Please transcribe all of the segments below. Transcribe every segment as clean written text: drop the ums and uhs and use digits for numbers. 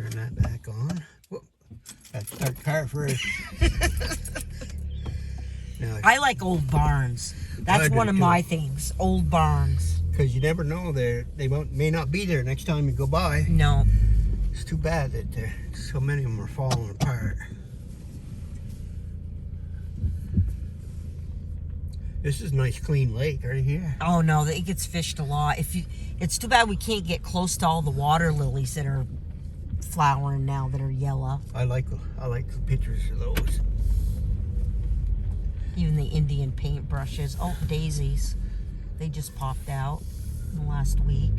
Turn that back on. Whoop. Gotta start the car first. Now, I like old barns. That's one of my things. Old barns. Because you never know, they may not be there next time you go by. No. It's too bad that so many of them are falling apart. This is a nice clean lake right here. Oh no, it gets fished a lot. It's too bad we can't get close to all the water lilies that are flowering now that are yellow. I like the pictures of those. Even the Indian paintbrushes. Oh, daisies. They just popped out in the last week.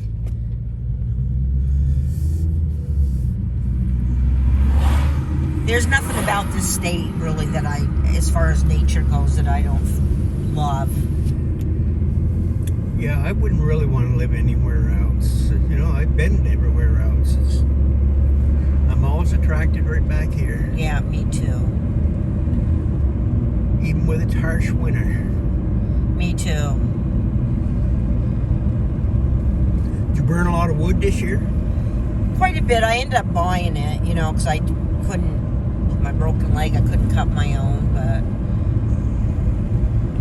There's nothing about this state really that as far as nature goes, that I don't love. Yeah, I wouldn't really want to live anywhere else. You know, I've been everywhere else. I'm always attracted right back here. Yeah, me too. Even with its harsh winter. Me too. Did you burn a lot of wood this year? Quite a bit. I ended up buying it, you know, because I couldn't, with my broken leg, I couldn't cut my own, but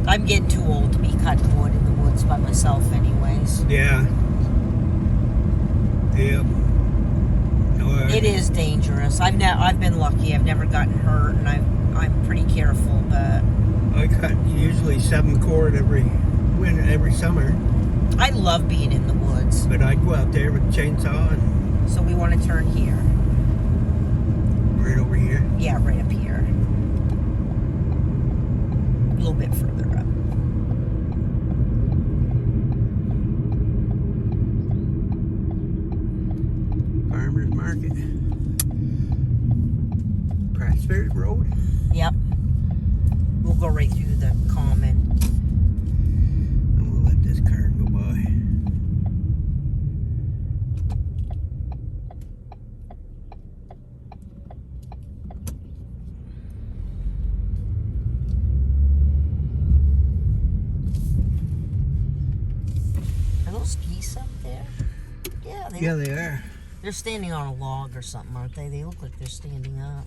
I'm getting too old to be cutting wood in the woods by myself anyways. Yeah. Yeah. No, It is dangerous. I've been lucky. I've never gotten hurt, and I'm pretty careful, but I cut usually 7 cord every summer. I love being in the woods. But I'd go out there with a chainsaw and So we want to turn here. right over here. Yeah, right up here. A little bit further up. Farmer's Market. Pressford Road. Yep. We'll go right through the common. And we'll let this car go by. Are those geese up there? Yeah, Yeah, they are. They're standing on a log or something, aren't they? They look like they're standing up.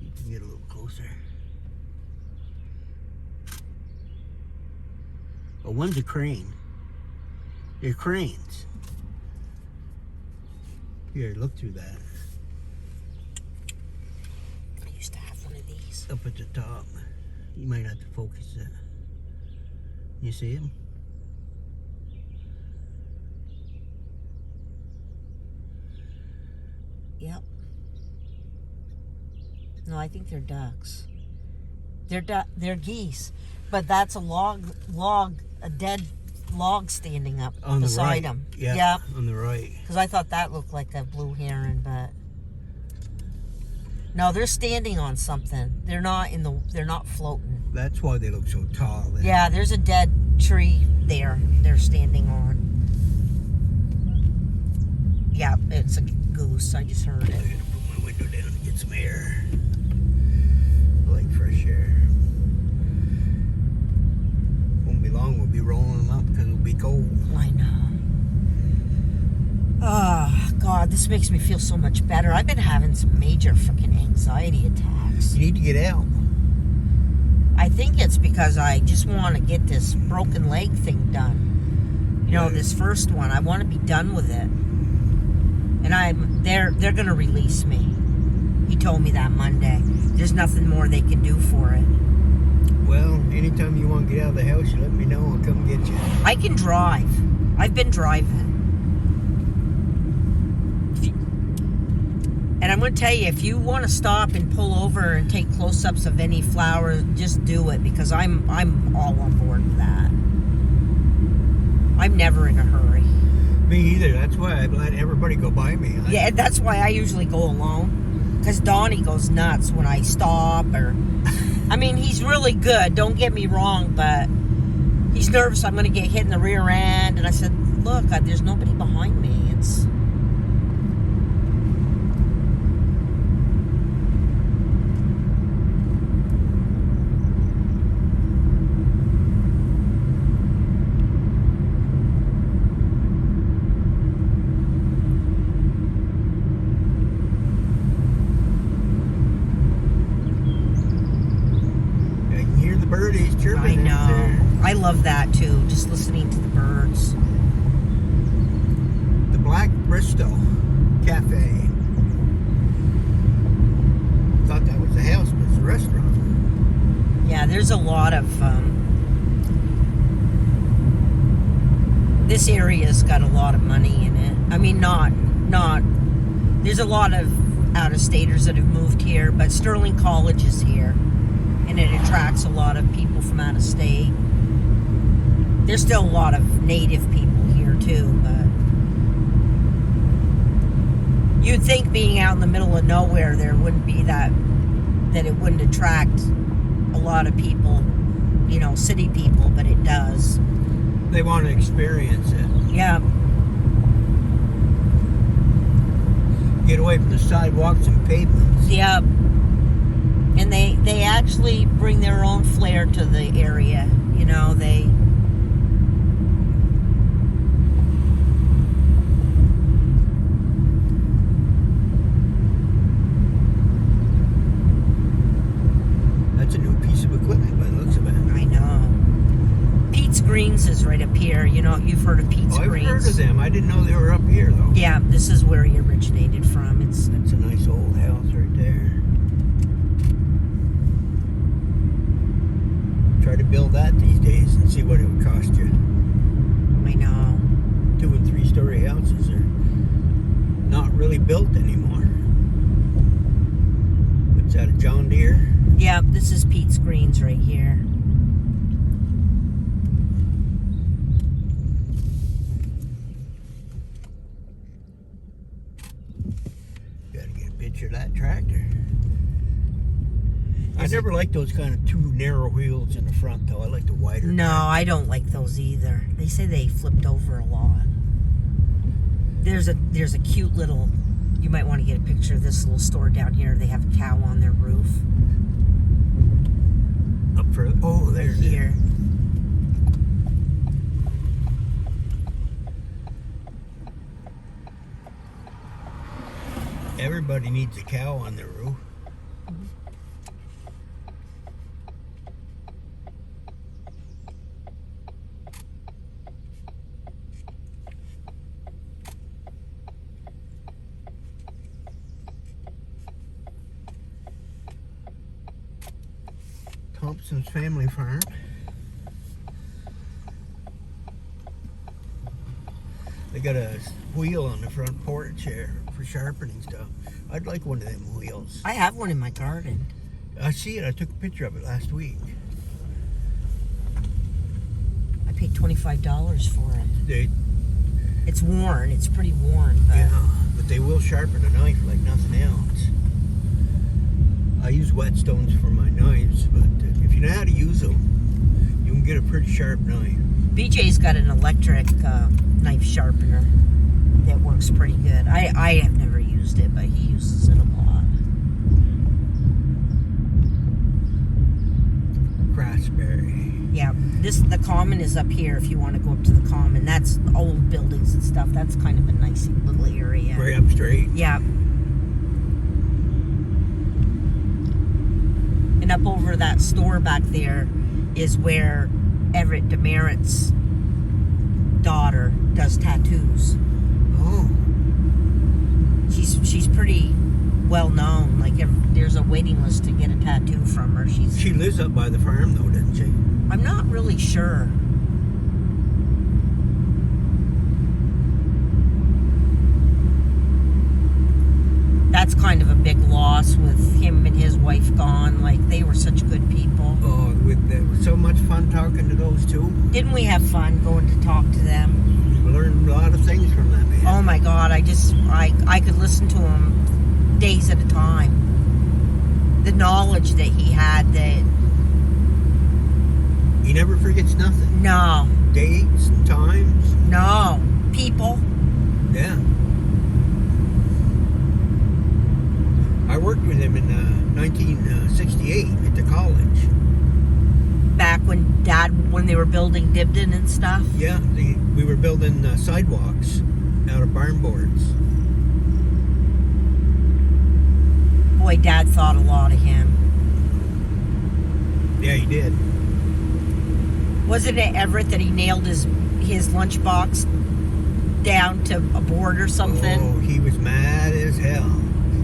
You can get a little closer. Oh, one's a crane. They're cranes. Here, look through that. I used to have one of these. Up at the top. You might have to focus it. You see them? Yep. No, I think they're ducks. They're geese, but that's a a dead log standing up On the beside right. them. Yeah, Yep. on the right. Because I thought that looked like a blue heron, but no, they're standing on something. They're not floating. That's why they look so tall. Then. Yeah, there's a dead tree there. They're standing on. Yeah, it's a goose. I just heard I it. gotta put my window down to get some air. I like fresh air. Won't be long, we'll be rolling them up because it'll be cold. I know. Oh, God, this makes me feel so much better. I've been having some major freaking anxiety attacks. You need to get out. I think it's because I just want to get this broken leg thing done. You know, this first one. I want to be done with it. And they're going to release me. He told me that Monday. There's nothing more they can do for it. Well, anytime you want to get out of the house, you let me know. I'll come get you. I can drive. I've been driving. And I'm going to tell you, if you want to stop and pull over and take close-ups of any flowers, just do it, because I'm all on board with that. I'm never in a hurry. Me either. That's why I let everybody go by me. Yeah, that's why I usually go alone. Because Donnie goes nuts when I stop, or... I mean, he's really good, don't get me wrong, but he's nervous I'm going to get hit in the rear end. And I said, look, there's nobody behind me. It's... just listening to the birds. The Black Bristol Cafe. Thought that was a house, but it's a restaurant. Yeah, there's a lot of this area's got a lot of money in it. I mean, not there's a lot of out-of-staters that have moved here, but Sterling College is here, and it attracts a lot of people from out of state. There's still a lot of native people here too, but you'd think being out in the middle of nowhere there wouldn't be that it wouldn't attract a lot of people, you know, city people, but it does. They want to experience it. Yeah. Get away from the sidewalks and pavements. Yep. And they actually bring their own flair to the area. You know, That's a new piece of equipment by the looks of it. I know. Pete's Greens is right up here. You know, you've heard of Pete's Greens. I've heard of them. I didn't know they were up here, though. Yeah, this is where he originated from. That's a nice old house right there. Try to build that these days and see what it would cost you. I know. 2- and 3-story houses are not really built anymore. What's that, a John Deere? Yeah, this is Pete's Greens right here. Gotta get a picture of that tractor. I never liked those kind of 2 narrow wheels in the front, though. I like the wider. No, I don't like those either. They say they flipped over a lot. There's a cute little, you might want to get a picture of this little store down here. They have a cow on their roof. Up for, oh, there it is. Here. Everybody needs a cow on their roof. Thompson's Family Farm. They got a wheel on the front porch here for sharpening stuff. I'd like one of them wheels. I have one in my garden. I see it. I took a picture of it last week. I paid $25 for it. They, It's worn. It's pretty worn. But yeah, but they will sharpen a knife like nothing else. I use whetstones for my knives, but if you know how to use them, you can get a pretty sharp knife. BJ's got an electric knife sharpener that works pretty good. I have never used it, but he uses it a lot. Craftsberry. Yeah, the common is up here if you want to go up to the common. That's old buildings and stuff. That's kind of a nice little area. Right up straight. Yeah. And up over that store back there is where Everett Demerit's daughter does tattoos. Oh. She's pretty well known. Like there's a waiting list to get a tattoo from her. She lives up by the farm though, doesn't she? I'm not really sure. That's kind of a big loss with him and his wife gone. Like, they were such good people. Oh, it was so much fun talking to those two. Didn't we have fun going to talk to them? We learned a lot of things from that man. Oh my God, I could listen to him days at a time. The knowledge that he had, that... He never forgets nothing. No. Dates and times. No. People. Yeah. I worked with him in 1968 at the college. Back when they were building Dibdin and stuff? Yeah, we were building sidewalks out of barn boards. Boy, Dad thought a lot of him. Yeah, he did. Wasn't it Everett that he nailed his lunchbox down to a board or something? Oh, he was mad as hell.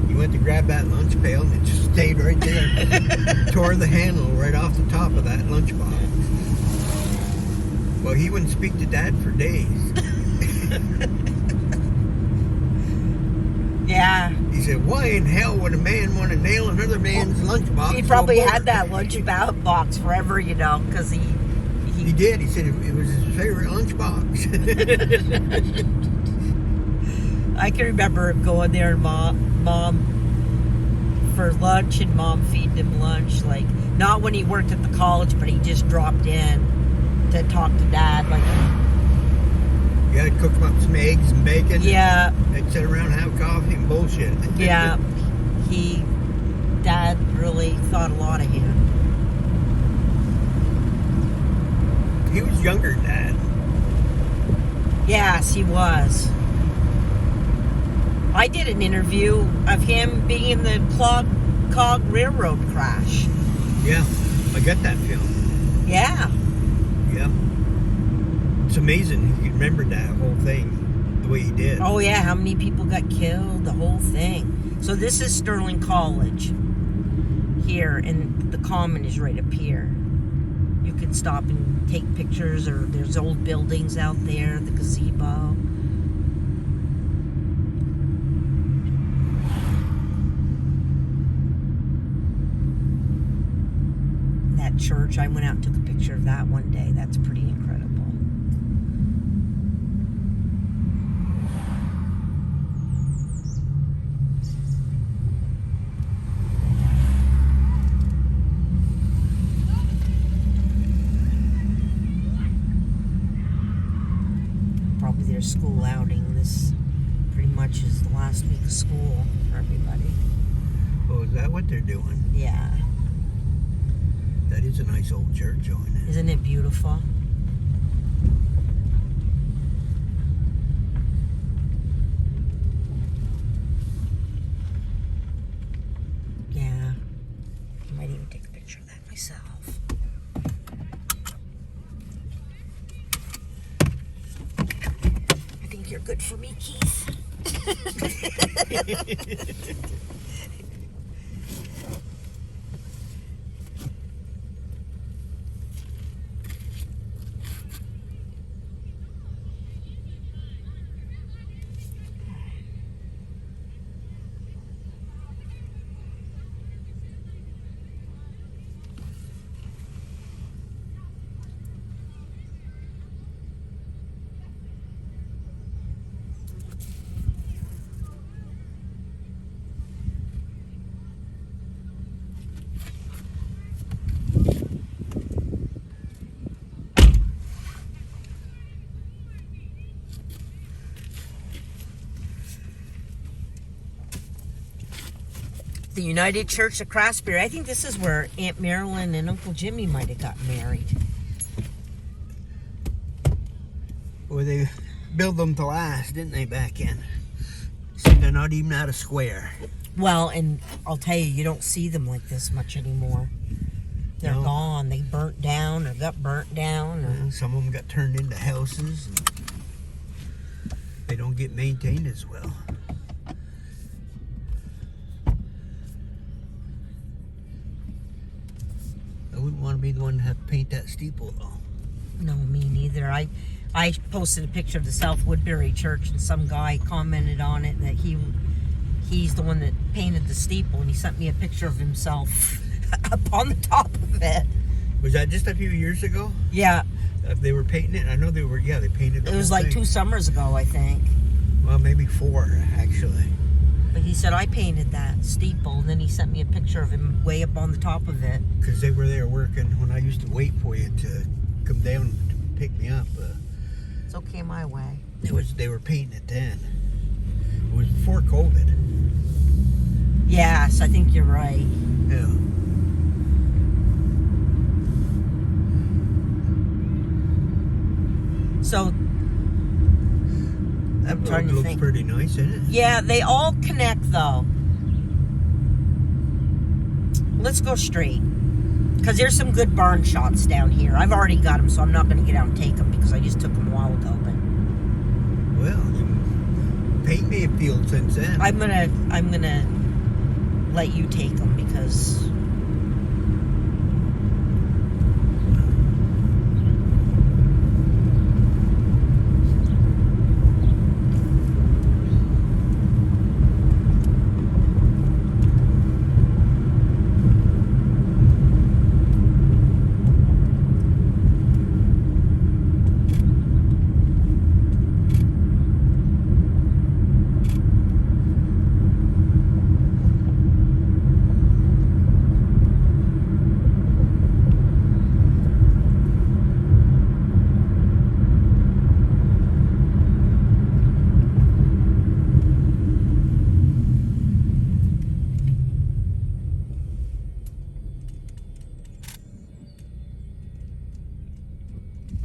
He went to grab that lunch pail and it just stayed right there. Tore the handle right off the top of that lunchbox. Well, he wouldn't speak to Dad for days. Yeah. He said, why in hell would a man want to nail another man's lunchbox? He probably had that lunchbox forever, you know, because he did. He said it was his favorite lunchbox. I can remember him going there and mom for lunch and Mom feeding him lunch. Like, not when he worked at the college, but he just dropped in to talk to Dad. Like, yeah, I'd cook him up some eggs and bacon. Yeah. They'd sit around and have coffee and bullshit. Yeah. Dad really thought a lot of him. He was younger than Dad. Yes, he was. I did an interview of him being in the Cog Railroad crash. Yeah, I got that film. Yeah. Yeah. It's amazing he remembered that whole thing the way he did. Oh, yeah, how many people got killed, the whole thing. So this is Sterling College here, and the Common is right up here. You can stop and take pictures, or there's old buildings out there, the gazebo. That church, I went out and took a picture of that one day. That's pretty incredible. Probably their school outing. This pretty much is the last week of school for everybody. Oh, is that what they're doing? Yeah. That is a nice old church, isn't it? Isn't it beautiful? Yeah. I might even take a picture of that myself. I think you're good for me, Keith. The United Church of Craftsbury. I think this is where Aunt Marilyn and Uncle Jimmy might have gotten married. Well, they built them to last, didn't they, back in? So they're not even out of square. Well, and I'll tell you, you don't see them like this much anymore. They're No. gone. They burnt down or got burnt down. Or... Some of them got turned into houses. And they don't get maintained as well. I wouldn't want to be the one to have to paint that steeple, though. No, me neither. I posted a picture of the South Woodbury Church, and some guy commented on it that he's the one that painted the steeple, and he sent me a picture of himself up on the top of it. Was that just a few years ago? Yeah. They were painting it? I know they were, yeah, they painted the It was whole like thing. 2 summers ago, I think. Well, maybe 4, actually. But he said, I painted that steeple, and then he sent me a picture of him way up on the top of it. Because they were there working when I used to wait for you to come down to pick me up. It's okay my way. They were painting it then. It was before COVID. Yes, I think you're right. Yeah. So, That I'm trying road to looks think. pretty nice, isn't it? yeah, they all connect, though. Let's go straight. Because there's some good barn shots down here. I've already got them, so I'm not going to get out and take them because I just took them a while ago. But Well, you paint me a field since then. I'm gonna let you take them because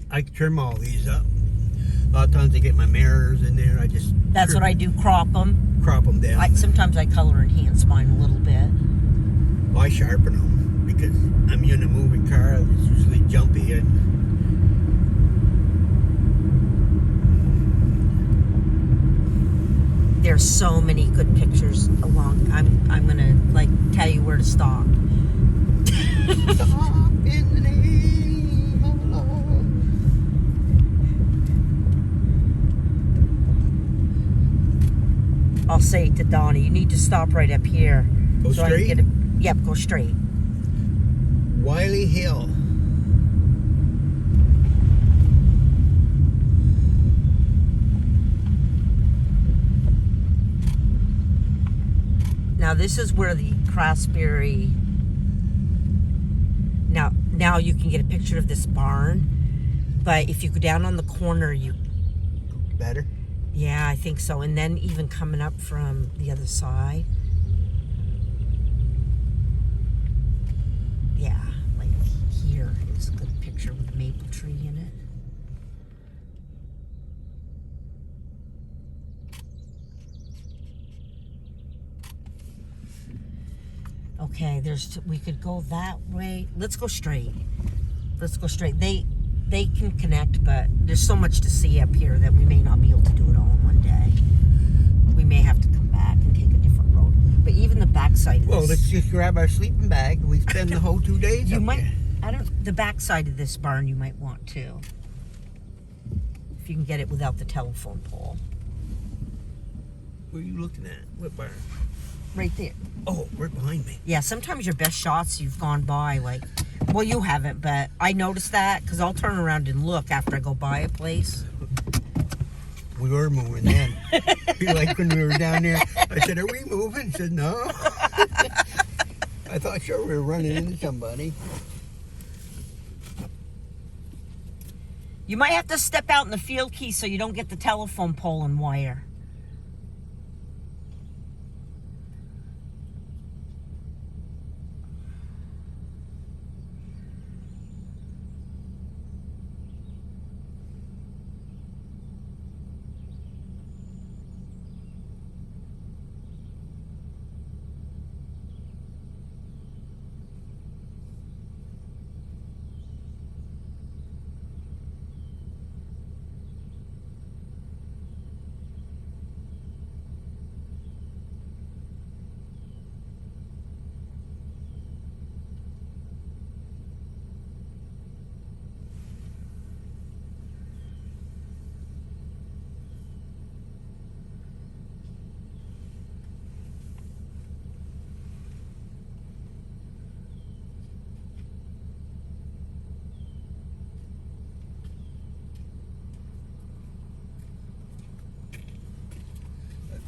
I can trim all these up. A lot of times I get my mirrors in there. I just that's what I do. Crop them. crop them down. Sometimes I color enhance mine a little bit. Well, I sharpen them because I'm in a moving car. It's usually jumpy. And There's so many good pictures along. I'm gonna like tell you where to stop. stop in the name of love. I'll say to Donnie, you need to stop right up here. Go so straight? I can get yep, go straight. Wiley Hill. Now this is where the Craftsberry. Now you can get a picture of this barn, but if you go down on the corner, you. Better? Yeah, I think so. And then even coming up from the other side. Yeah, like here is a good picture with a maple tree in it. Okay, we could go that way. Let's go straight. Let's go straight. They can connect, but there's so much to see up here that we may not be able to do it all in one day. We may have to come back and take a different road. But even the backside of Well, this, let's just grab our sleeping bag. We spend the whole 2 days you up might. there. The backside of this barn you might want to, if you can get it without the telephone pole. Where are you looking at? What barn? Right there. Oh, right behind me. Yeah, sometimes your best shots you've gone by, like, well, you haven't, but I noticed that because I'll turn around and look after I go by a place. We were moving then. Like when we were down there, I said, "Are we moving?" He said, "No." I thought sure we were running into somebody. You might have to step out in the field key so you don't get the telephone pole and wire.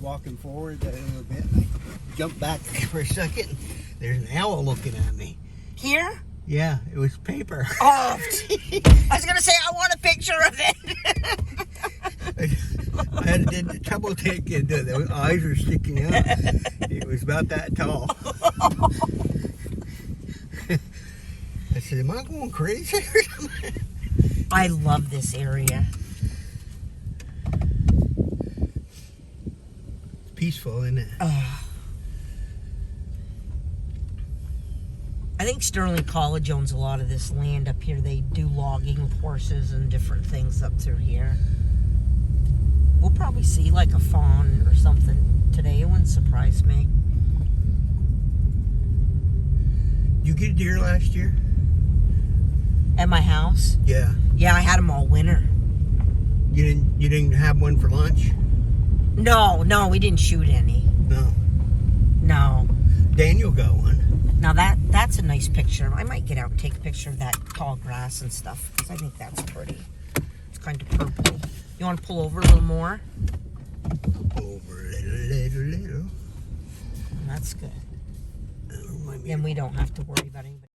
Walking forward a little bit, and I jumped back for a second. There's an owl looking at me. Here? Yeah, it was paper. Oh, I was going to say, I want a picture of it. I had to double take it. The eyes were sticking out. It was about that tall. I said, "Am I going crazy or something?" I love this area. It's peaceful, isn't it? Oh. I think Sterling College owns a lot of this land up here. They do logging with horses and different things up through here. We'll probably see like a fawn or something today. It wouldn't surprise me. You get a deer last year? At my house? Yeah. Yeah, I had them all winter. You didn't have one for lunch? No, we didn't shoot any. No. Daniel got one. Now that's a nice picture. I might get out and take a picture of that tall grass and stuff because I think that's pretty. It's kind of purpley. You want to pull over a little more? Over a little. That's good. Remind me Then we don't have to worry about anybody.